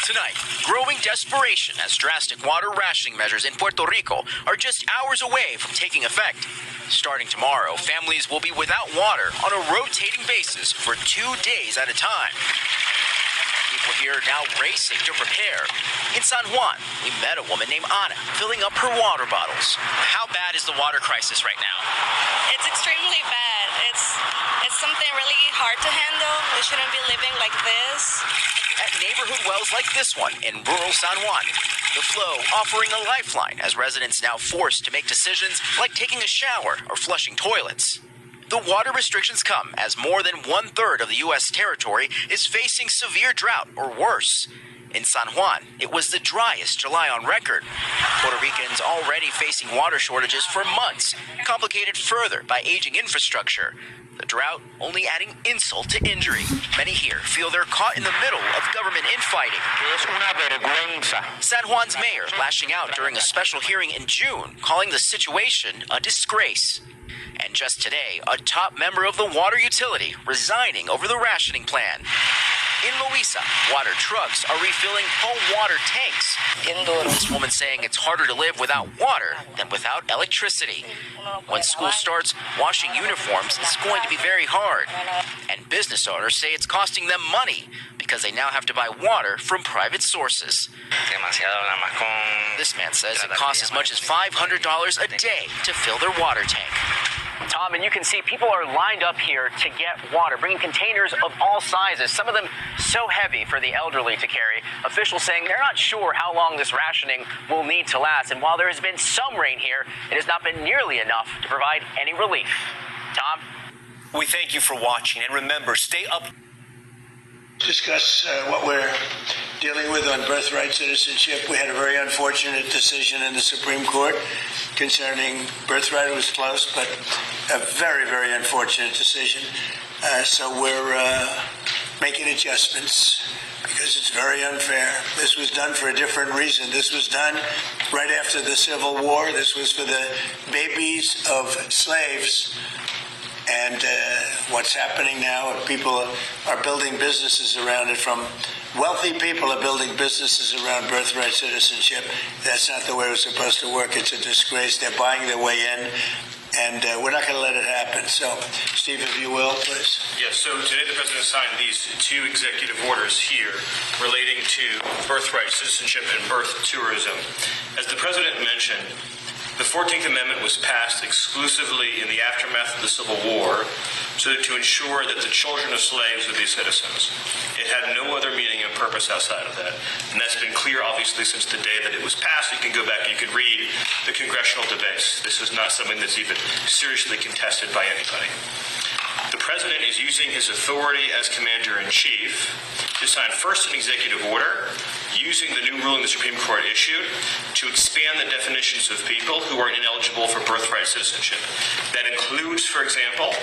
Tonight, growing desperation as drastic water rationing measures in Puerto Rico are just hours away from taking effect. Starting tomorrow, families will be without water on a rotating basis for 2 days at a time. People here now racing to prepare. In San Juan, we met a woman named Ana filling up her water bottles. How bad is the water crisis right now? It's extremely bad. It's something really hard to handle. We shouldn't be living like this. At neighborhood wells like this one in rural San Juan, the flow offering a lifeline as residents now forced to make decisions like taking a shower or flushing toilets. The water restrictions come as more than 1/3 of the U.S. territory is facing severe drought or worse. In San Juan, it was the driest July on record. Puerto Ricans already facing water shortages for months, complicated further by aging infrastructure. The drought only adding insult to injury. Many here feel they're caught in the middle of government infighting. San Juan's mayor lashing out during a special hearing in June, calling the situation a disgrace. And just today, a top member of the water utility resigning over the rationing plan. In Louisa, water trucks are refilling whole water tanks. This woman saying it's harder to live without water than without electricity. When school starts, washing uniforms is going to be very hard. And business owners say it's costing them money because they now have to buy water from private sources. This man says it costs as much as $500 a day to fill their water tank. Tom, and you can see people are lined up here to get water, bringing containers of all sizes, some of them so heavy for the elderly to carry. Officials saying they're not sure how long this rationing will need to last. And while there has been some rain here, it has not been nearly enough to provide any relief. Tom? We thank you for watching, and remember, stay up. Discuss what we're dealing with on birthright citizenship. We had a very unfortunate decision in the Supreme Court concerning birthright. It was close, but a very, very unfortunate decision. So we're making adjustments because it's very unfair. This was done for a different reason. This was done right after the Civil War. This was for the babies of slaves. And what's happening now, people are building businesses around it. From wealthy people are building businesses around birthright citizenship. That's not the way it was supposed to work. It's a disgrace. They're buying their way in, and we're not going to let it happen. So, Steve, if you will, please. Yes, so today the President signed these 2 executive orders here relating to birthright citizenship and birth tourism. As the President mentioned, the 14th Amendment was passed exclusively in the aftermath of the Civil War to ensure that the children of slaves would be citizens. It had no other meaning and purpose outside of that. And that's been clear, obviously, since the day that it was passed. You can go back and you can read the congressional debates. This is not something that's even seriously contested by anybody. The President is using his authority as Commander-in-Chief to sign first an executive order using the new ruling the Supreme Court issued to expand the definitions of people who are ineligible for birthright citizenship. That includes, for example,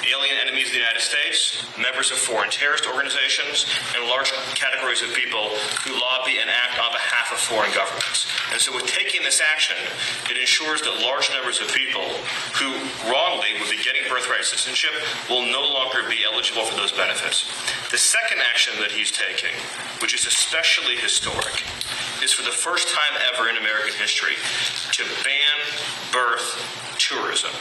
alien enemies of the United States, members of foreign terrorist organizations, and large categories of people who lobby and act on behalf of foreign governments. And so with taking this action, it ensures that large numbers of people who wrongly would be getting birthright citizenship will no longer be eligible for those benefits. The second action that he's taking, which is especially historic, is for the first time ever in American history to ban birth tourism.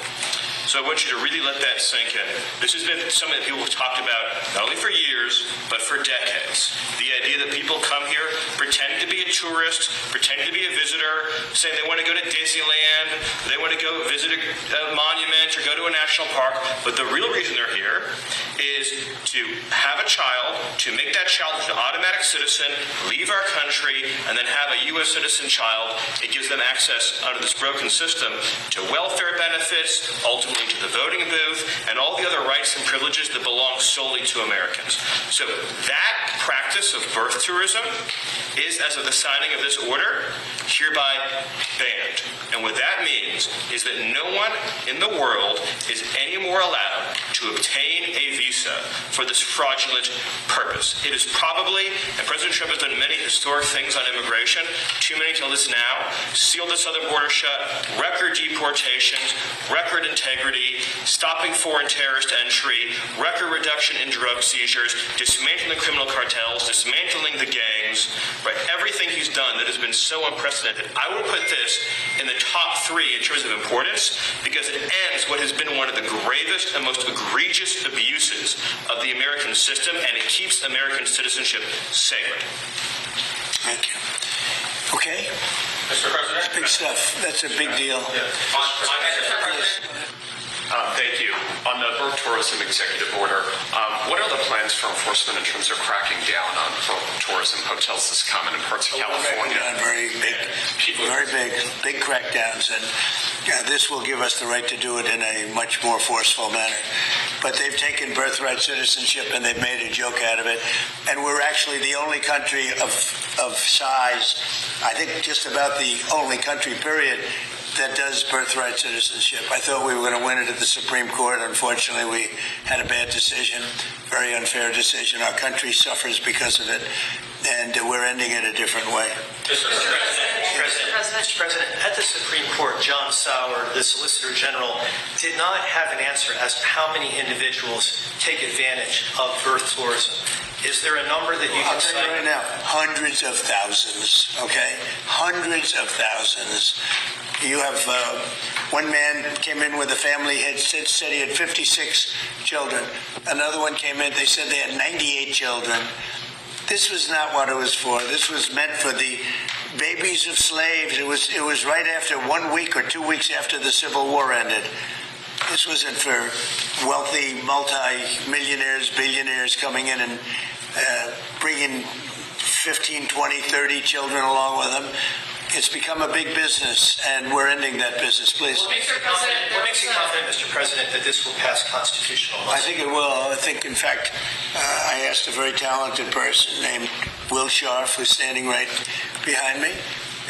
So I want you to really let that sink in. This has been something that people have talked about not only for years, but for decades. The idea that people come here, pretend to be a tourist, pretend to be a visitor, saying they want to go to Disneyland, they want to go visit a monument or go to a national park, but the real reason they're here is to have a child, to make that child an automatic citizen, leave our country, and then have a U.S. citizen child. It gives them access under this broken system to welfare benefits, ultimately to the voting booth, and all the other rights and privileges that belong solely to Americans. So that practice of birth tourism is, as of the signing of this order, hereby banned. And what that means is that no one in the world is any more allowed to to obtain a visa for this fraudulent purpose. It is probably, and President Trump has done many historic things on immigration, too many till this now, sealed the southern border shut, record deportations, record integrity, stopping foreign terrorist entry, record reduction in drug seizures, dismantling the criminal cartels, dismantling the gangs, right? Everything he's done that has been so unprecedented. I will put this in the top 3 in terms of importance because it ends what has been one of the gravest and most egregious abuses of the American system, and it keeps American citizenship sacred. Thank you. Okay. Mr. President? Big stuff. That's a big deal. Thank you. On the birth tourism executive order, what are the plans for enforcement in terms of cracking down on tourism hotels this common in parts of California? Very big crackdowns, and this will give us the right to do it in a much more forceful manner. But they've taken birthright citizenship and they've made a joke out of it, and we're actually the only country of size, I think just about the only country, period, that does birthright citizenship. I thought we were going to win it at the Supreme Court. Unfortunately, we had a bad decision, very unfair decision. Our country suffers because of it, and we're ending it a different way. Mr. President, at the Supreme Court, John Sauer, the Solicitor General, did not have an answer as to how many individuals take advantage of birth tourism. Is there a number that you can cite? I'll tell you right now, hundreds of thousands, okay? Hundreds of thousands. You have one man came in with a family, said he had 56 children. Another one came in, they said they had 98 children. This was not what it was for. This was meant for the babies of slaves. It was right after 1 week or 2 weeks after the Civil War ended. This wasn't for wealthy multi-millionaires, billionaires coming in and bringing 15, 20, 30 children along with them. It's become a big business, and we're ending that business, please. What makes you confident, Mr. President, that this will pass constitutional muster? I think it will. I think, in fact, I asked a very talented person named Will Scharf, who's standing right behind me.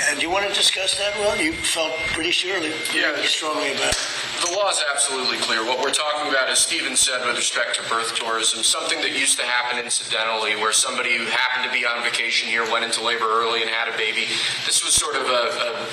And do you want to discuss that, Will? You felt pretty strongly about it. The law is absolutely clear. What we're talking about, as Stephen said, with respect to birth tourism, something that used to happen incidentally, where somebody who happened to be on vacation here went into labor early and had a baby. This was sort of a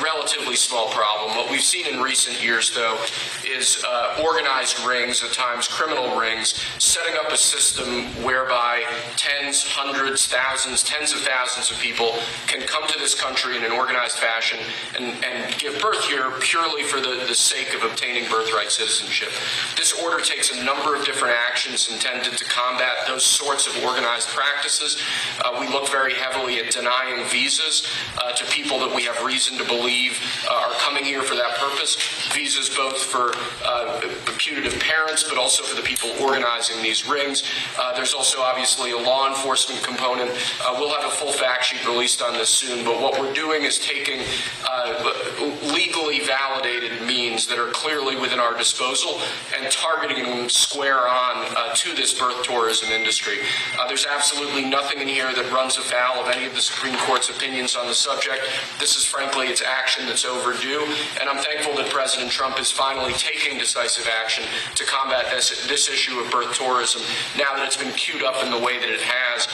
relatively small problem. What we've seen in recent years, though, is organized rings, at times criminal rings, setting up a system whereby tens, hundreds, thousands, tens of thousands of people can come to this country in an organized fashion and give birth here purely for the sake of obtaining birthright citizenship. This order takes a number of different actions intended to combat those sorts of organized practices. We look very heavily at denying visas to people that we have reason to believe are coming here for that purpose. Visas both for putative parents, but also for the people organizing these rings. There's also obviously a law enforcement component. We'll have a full fact sheet released on this soon, but what we're doing is taking legally validated means that are clearly within our disposal and targeting them square on to this birth tourism industry. There's absolutely nothing in here that runs afoul of any of the Supreme Court's opinions on the subject. This is frankly, it's action that's overdue, and I'm thankful that President Trump is finally taking decisive action to combat this issue of birth tourism now that it's been queued up in the way that it has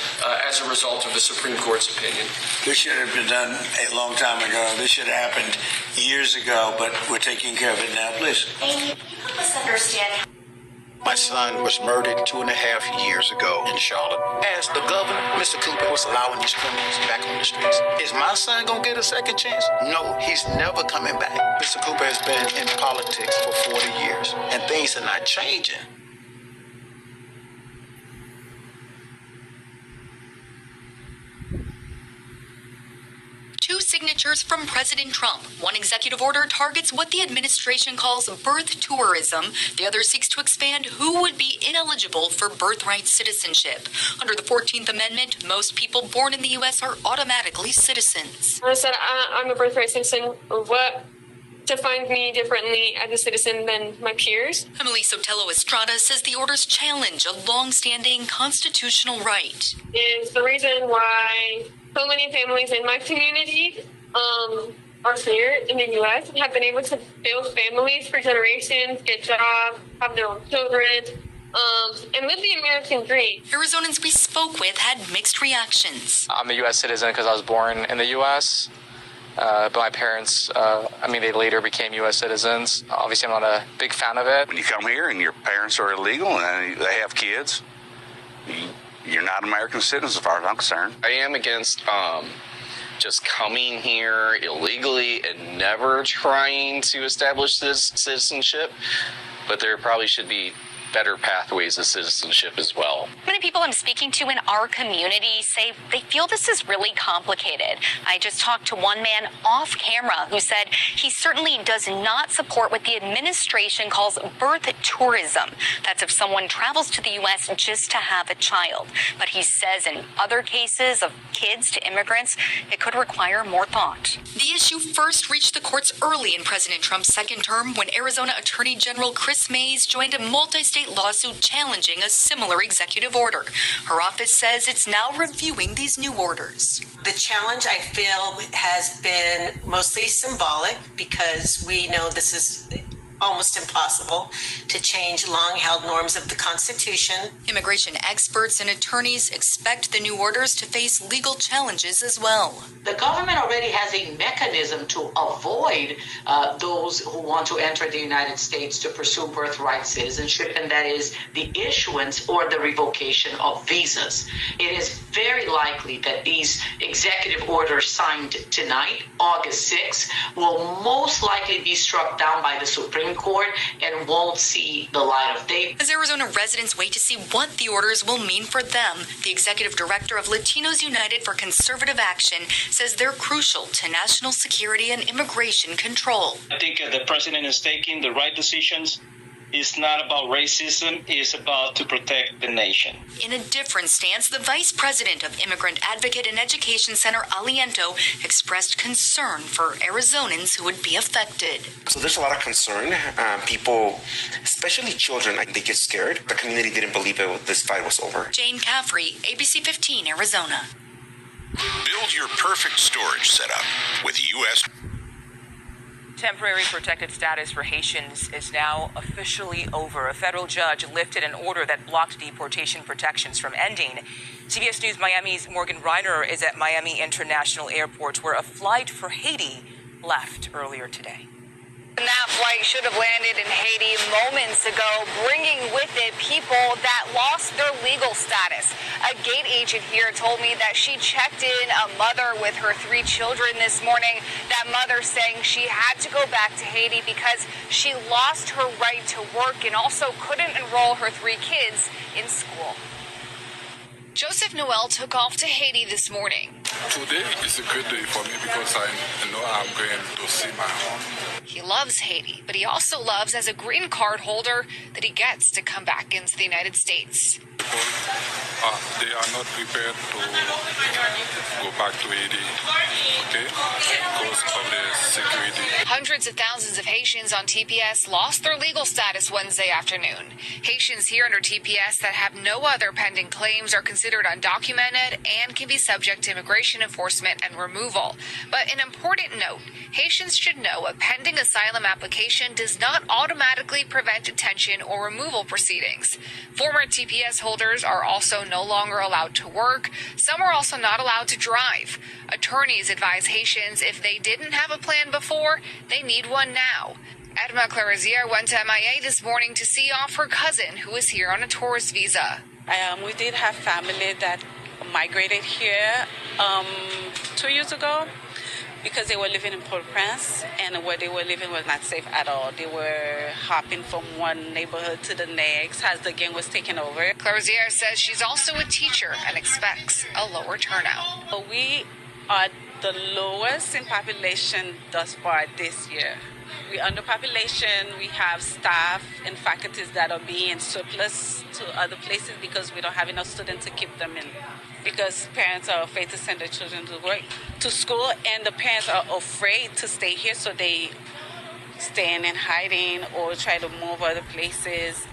as a result of the Supreme Court's opinion. This should have been done a long time ago. This should have happened years ago, but we're taking care of it now. Please. Amy, can you help us understand? My son was murdered 2.5 years ago in Charlotte. As the governor, Mr. Cooper, was allowing these criminals back on the streets. Is my son going to get a second chance? No, he's never coming back. Mr. Cooper has been in politics for 40 years, and things are not changing. Two signatures from President Trump. One executive order targets what the administration calls birth tourism. The other seeks to expand who would be ineligible for birthright citizenship. Under the 14th Amendment, most people born in the U.S. are automatically citizens. I said, I'm a birthright citizen. What defines me differently as a citizen than my peers? Emily Sotelo Estrada says the orders challenge a long-standing constitutional right. Is the reason why so many families in my community are here in the U.S. and have been able to build families for generations, get jobs, have their own children, and live the American dream. Arizonans we spoke with had mixed reactions. I'm a U.S. citizen because I was born in the U.S., but my parents, they later became U.S. citizens. Obviously, I'm not a big fan of it. When you come here and your parents are illegal and they have kids, you're not American citizens as far as I'm concerned. I am against just coming here illegally and never trying to establish this citizenship, but there probably should be better pathways to citizenship as well. Many people I'm speaking to in our community say they feel this is really complicated. I just talked to one man off camera who said he certainly does not support what the administration calls birth tourism. That's if someone travels to the U.S. just to have a child. But he says in other cases of kids to immigrants, it could require more thought. The issue first reached the courts early in President Trump's second term when Arizona Attorney General Chris Mays joined a multi-state lawsuit challenging a similar executive order. Her office says it's now reviewing these new orders. The challenge, I feel, has been mostly symbolic because we know this is almost impossible to change long-held norms of the Constitution. Immigration experts and attorneys expect the new orders to face legal challenges as well. The government already has a mechanism to avoid those who want to enter the United States to pursue birthright citizenship, and that is the issuance or the revocation of visas. It is very likely that these executive orders signed tonight, August 6th, will most likely be struck down by the Supreme Court and won't see the light of day. As Arizona residents wait to see what the orders will mean for them, the executive director of Latinos United for Conservative Action says they're crucial to national security and immigration control. I think the president is taking the right decisions. It's not about racism, it's about to protect the nation. In a different stance, the vice president of Immigrant Advocate and Education Center, Aliento, expressed concern for Arizonans who would be affected. So there's a lot of concern. People, especially children, they get scared. The community didn't believe this fight was over. Jane Caffrey, ABC 15, Arizona. Build your perfect storage setup with U.S. Temporary protected status for Haitians is now officially over. A federal judge lifted an order that blocked deportation protections from ending. CBS News Miami's Morgan Reiner is at Miami International Airport, where a flight for Haiti left earlier today. And that flight should have landed in Haiti moments ago, bringing with it people that lost their legal status. A gate agent here told me that she checked in a mother with her 3 children this morning. That mother saying she had to go back to Haiti because she lost her right to work and also couldn't enroll her 3 kids in school. Joseph Noel took off to Haiti this morning. Today is a good day for me because I know I'm going to see my home. He loves Haiti, but he also loves, as a green card holder, that he gets to come back into the United States. They are not prepared to go back to Haiti, okay, because of the security. Hundreds of thousands of Haitians on TPS lost their legal status Wednesday afternoon. Haitians here under TPS that have no other pending claims are considered undocumented and can be subject to immigration enforcement and removal. But an important note, Haitians should know a pending asylum application does not automatically prevent detention or removal proceedings. Former TPS holders are also no longer allowed to work. Some are also not allowed to drive. Attorneys advise Haitians if they didn't have a plan before, they need one now. Edma Clarizier went to MIA this morning to see off her cousin who is here on a tourist visa. We did have family that migrated here 2 years ago because they were living in Port-au-Prince, and where they were living was not safe at all. They were hopping from one neighborhood to the next as the gang was taking over. Clarizier says she's also a teacher and expects a lower turnout. We are the lowest in population thus far this year. We're underpopulation. We have staff and faculties that are being surplus to other places because we don't have enough students to keep them in. Because parents are afraid to send their children to school, and the parents are afraid to stay here, so they stay in hiding or try to move other places.